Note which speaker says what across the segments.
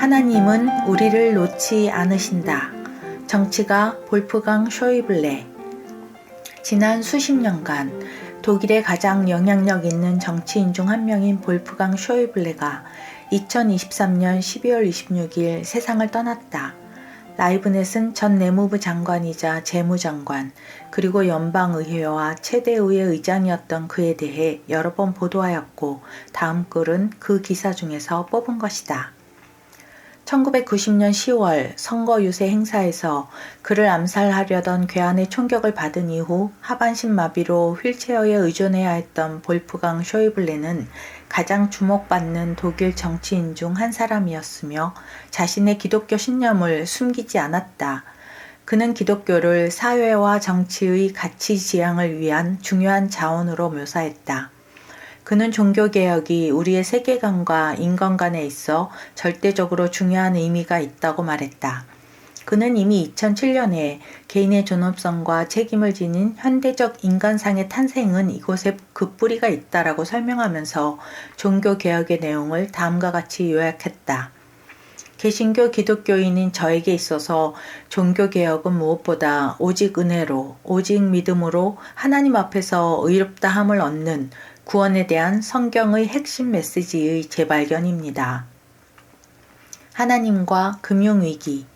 Speaker 1: 하나님은 우리를 놓지 않으신다. 정치가 볼프강 쇼이블레. 지난 수십 년간 독일의 가장 영향력 있는 정치인 중 한 명인 볼프강 쇼이블레가 2023년 12월 26일 세상을 떠났다. 라이브넷은 전 내무부 장관이자 재무장관, 그리고 연방의회와 최대의회 의장이었던 그에 대해 여러 번 보도하였고, 다음 글은 그 기사 중에서 뽑은 것이다. 1990년 10월 선거 유세 행사에서 그를 암살하려던 괴한의 총격을 받은 이후 하반신 마비로 휠체어에 의존해야 했던 볼프강 쇼이블레는 가장 주목받는 독일 정치인 중 한 사람이었으며 자신의 기독교 신념을 숨기지 않았다. 그는 기독교를 사회와 정치의 가치 지향을 위한 중요한 자원으로 묘사했다. 그는 종교개혁이 우리의 세계관과 인간관에 있어 절대적으로 중요한 의미가 있다고 말했다. 그는 이미 2007년에 개인의 존엄성과 책임을 지닌 현대적 인간상의 탄생은 이곳에 그 뿌리가 있다라고 설명하면서 종교개혁의 내용을 다음과 같이 요약했다. 개신교 기독교인인 저에게 있어서 종교개혁은 무엇보다 오직 은혜로, 오직 믿음으로 하나님 앞에서 의롭다함을 얻는 구원에 대한 성경의 핵심 메시지의 재발견입니다. 하나님과 금융위기.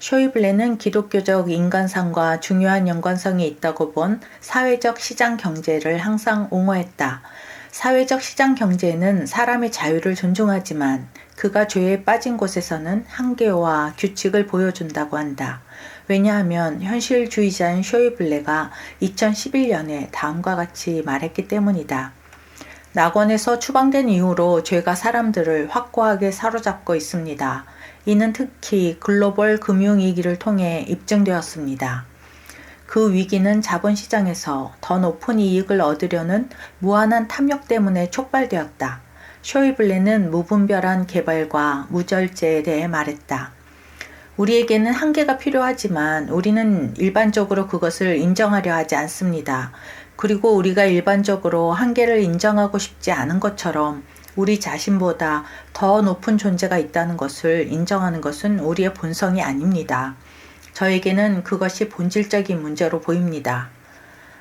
Speaker 1: 쇼이블레는 기독교적 인간상과 중요한 연관성이 있다고 본 사회적 시장 경제를 항상 옹호했다. 사회적 시장 경제는 사람의 자유를 존중하지만 그가 죄에 빠진 곳에서는 한계와 규칙을 보여준다고 한다. 왜냐하면 현실주의자인 쇼이블레가 2011년에 다음과 같이 말했기 때문이다. 낙원에서 추방된 이후로 죄가 사람들을 확고하게 사로잡고 있습니다. 이는 특히 글로벌 금융위기를 통해 입증되었습니다. 그 위기는 자본시장에서 더 높은 이익을 얻으려는 무한한 탐욕 때문에 촉발되었다. 쇼이블레는 무분별한 개발과 무절제에 대해 말했다. 우리에게는 한계가 필요하지만 우리는 일반적으로 그것을 인정하려 하지 않습니다. 그리고 우리가 일반적으로 한계를 인정하고 싶지 않은 것처럼 우리 자신보다 더 높은 존재가 있다는 것을 인정하는 것은 우리의 본성이 아닙니다. 저에게는 그것이 본질적인 문제로 보입니다.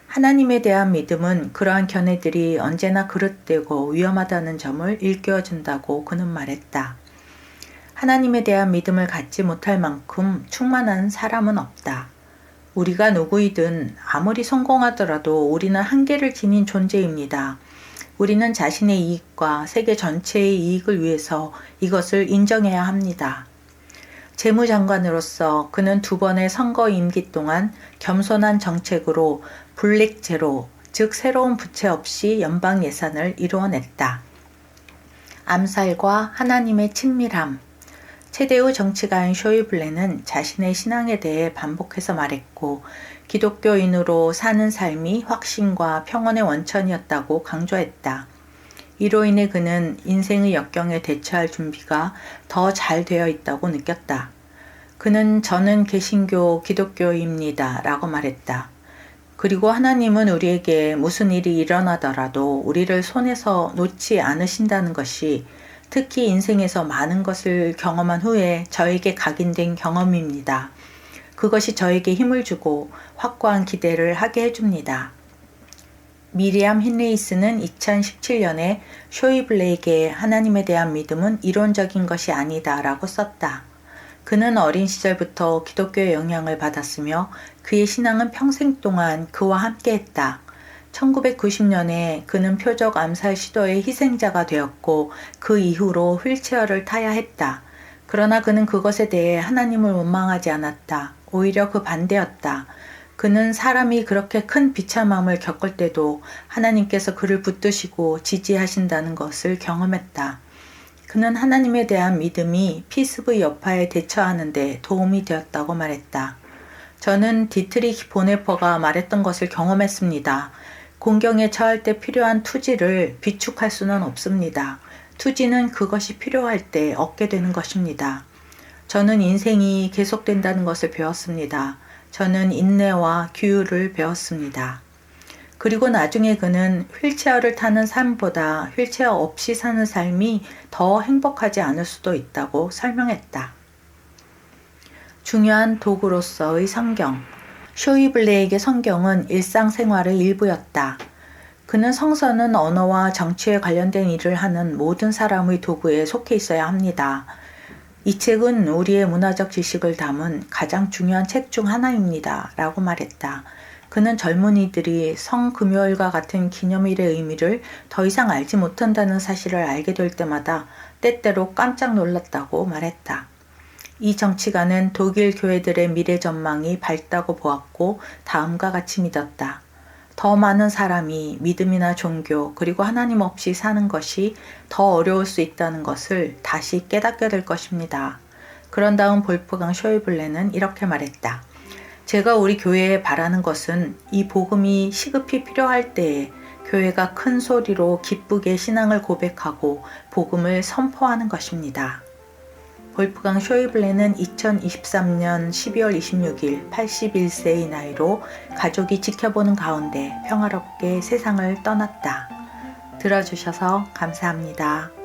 Speaker 1: 하나님에 대한 믿음은 그러한 견해들이 언제나 그릇되고 위험하다는 점을 일깨워준다고 그는 말했다. 하나님에 대한 믿음을 갖지 못할 만큼 충만한 사람은 없다. 우리가 누구이든 아무리 성공하더라도 우리는 한계를 지닌 존재입니다. 우리는 자신의 이익과 세계 전체의 이익을 위해서 이것을 인정해야 합니다. 재무장관으로서 그는 2번의 선거 임기 동안 겸손한 정책으로 블랙 제로, 즉 새로운 부채 없이 연방 예산을 이루어냈다. 암살과 하나님의 친밀함. 최대의 정치가인 쇼이블레는 자신의 신앙에 대해 반복해서 말했고, 기독교인으로 사는 삶이 확신과 평온의 원천이었다고 강조했다. 이로 인해 그는 인생의 역경에 대처할 준비가 더 잘 되어 있다고 느꼈다. 그는 저는 개신교 기독교입니다 라고 말했다. 그리고 하나님은 우리에게 무슨 일이 일어나더라도 우리를 손에서 놓지 않으신다는 것이 특히 인생에서 많은 것을 경험한 후에 저에게 각인된 경험입니다. 그것이 저에게 힘을 주고 확고한 기대를 하게 해줍니다. 미리암 힌레이스는 2017년에 쇼이블레에게 하나님에 대한 믿음은 이론적인 것이 아니다 라고 썼다. 그는 어린 시절부터 기독교의 영향을 받았으며 그의 신앙은 평생 동안 그와 함께했다. 1990년에 그는 표적 암살 시도의 희생자가 되었고 그 이후로 휠체어를 타야 했다. 그러나 그는 그것에 대해 하나님을 원망하지 않았다. 오히려 그 반대였다. 그는 사람이 그렇게 큰 비참함을 겪을 때도 하나님께서 그를 붙드시고 지지하신다는 것을 경험했다. 그는 하나님에 대한 믿음이 피스의 여파에 대처하는 데 도움이 되었다고 말했다. 저는 디트리히 보네퍼가 말했던 것을 경험했습니다. 공경에 처할 때 필요한 투지를 비축할 수는 없습니다. 투지는 그것이 필요할 때 얻게 되는 것입니다. 저는 인생이 계속된다는 것을 배웠습니다. 저는 인내와 규율을 배웠습니다. 그리고 나중에 그는 휠체어를 타는 삶보다 휠체어 없이 사는 삶이 더 행복하지 않을 수도 있다고 설명했다. 중요한 도구로서의 성경. 쇼이 블레에게 성경은 일상생활의 일부였다. 그는 성서는 언어와 정치에 관련된 일을 하는 모든 사람의 도구에 속해 있어야 합니다. 이 책은 우리의 문화적 지식을 담은 가장 중요한 책 중 하나입니다. 라고 말했다. 그는 젊은이들이 성금요일과 같은 기념일의 의미를 더 이상 알지 못한다는 사실을 알게 될 때마다 때때로 깜짝 놀랐다고 말했다. 이 정치가는 독일 교회들의 미래 전망이 밝다고 보았고 다음과 같이 믿었다. 더 많은 사람이 믿음이나 종교 그리고 하나님 없이 사는 것이 더 어려울 수 있다는 것을 다시 깨닫게 될 것입니다. 그런 다음 볼프강 쇼이블레는 이렇게 말했다. 제가 우리 교회에 바라는 것은 이 복음이 시급히 필요할 때에 교회가 큰 소리로 기쁘게 신앙을 고백하고 복음을 선포하는 것입니다. 볼프강 쇼이블레는 2023년 12월 26일 81세의 나이로 가족이 지켜보는 가운데 평화롭게 세상을 떠났다. 들어주셔서 감사합니다.